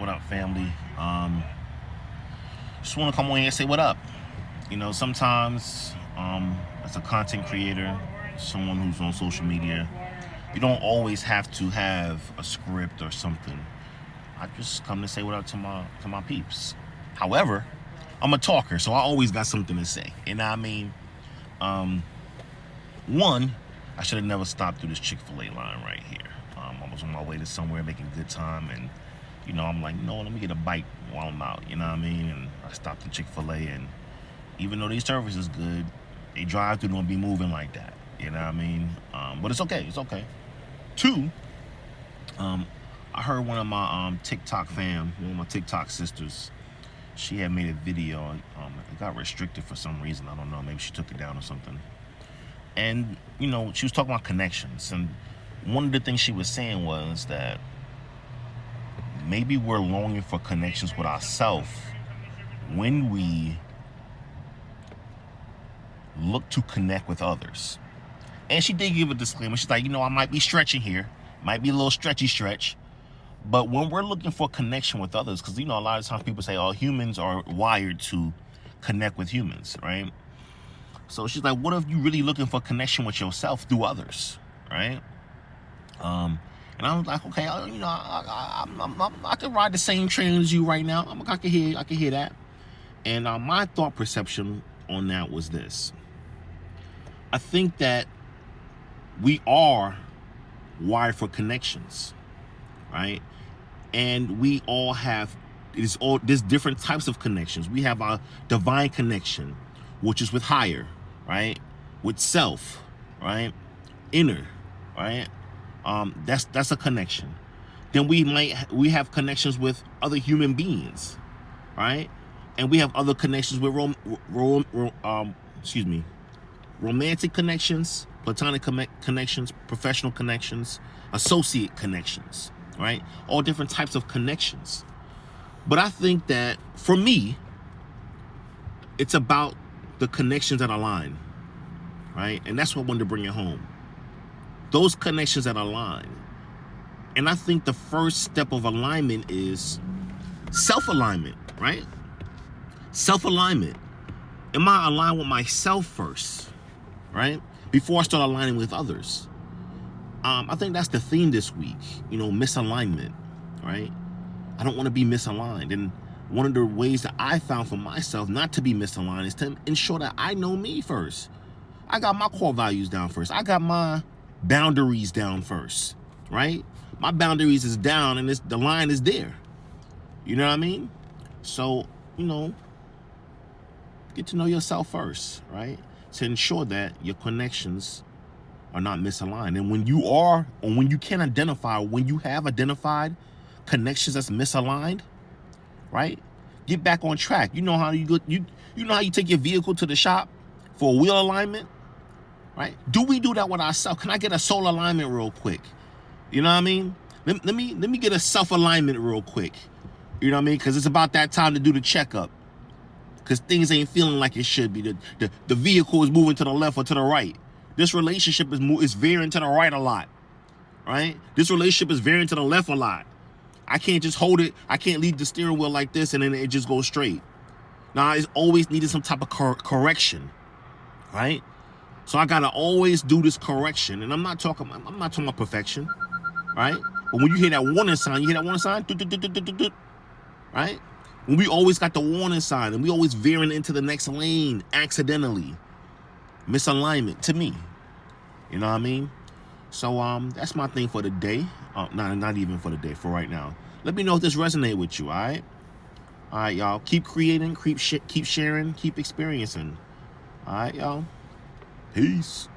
What up, family? Just want to come on here and say what up. Sometimes as a content creator, someone who's on social media, you don't always have to have a script or something. I just come to say what up to my peeps. However, I'm a talker, so I always got something to say. You know what I mean? One, I should have never stopped through this Chick-fil-A line right here. I was on my way to somewhere making good time, and I'm like, let me get a bite while I'm out. You know what I mean? And I stopped at Chick-fil-A, and even though these service is good, they drive-through don't be moving like that. You know what I mean? But it's okay. It's okay. Two, I heard one of my TikTok fam, one of my TikTok sisters, she had made a video. It got restricted for some reason. I don't know. Maybe she took it down or something. And, she was talking about connections. And one of the things she was saying was that maybe we're longing for connections with ourselves when we look to connect with others. And she did give a disclaimer. She's like, I might be stretching here. Might be a little stretch. But when we're looking for connection with others, because, a lot of times people say, humans are wired to connect with humans, right? So she's like, what if you're really looking for connection with yourself through others, right? And I was like, okay, I can ride the same train as you right now. I can hear that. And my thought perception on that was this. I think that we are wired for connections, right? And we all have, there's different types of connections. We have our divine connection, which is with higher, right? With self, right? Inner, right? That's a connection. Then we have connections with other human beings, right? And we have other connections with romantic connections, platonic connections, professional connections, associate connections, right? All different types of connections. But I think that for me, it's about the connections that align, right? And that's what I wanted to bring it home. Those connections that align. And I think the first step of alignment is self-alignment, right? Self-alignment. Am I aligned with myself first, right? Before I start aligning with others. I think that's the theme this week, misalignment, right? I don't want to be misaligned. And one of the ways that I found for myself not to be misaligned is to ensure that I know me first. I got my core values down first. I got my boundaries down first, right? My boundaries is down and the line is there. You know what I mean? So, get to know yourself first, right? To ensure that your connections are not misaligned. And when you can identify, when you have identified connections that's misaligned, right? Get back on track. You know how you take your vehicle to the shop for a wheel alignment, right? Do we do that with ourselves? Can I get a soul alignment real quick? You know what I mean? Let me get a self alignment real quick. You know what I mean? Because it's about that time to do the checkup. Because things ain't feeling like it should be. The vehicle is moving to the left or to the right. This relationship is veering to the right a lot, right? This relationship is veering to the left a lot. I can't just hold it. I can't leave the steering wheel like this and then it just goes straight. Now, it's always needed some type of correction, right? So I gotta always do this correction. And I'm not talking about perfection, right? But when you hear that warning sign, right? When we always got the warning sign and we always veering into the next lane accidentally. Misalignment to me. You know what I mean? So that's my thing for the day. Not even for the day, for right now. Let me know if this resonates with you, all right? All right, y'all. Keep creating, keep sharing, keep experiencing. All right, y'all. Peace.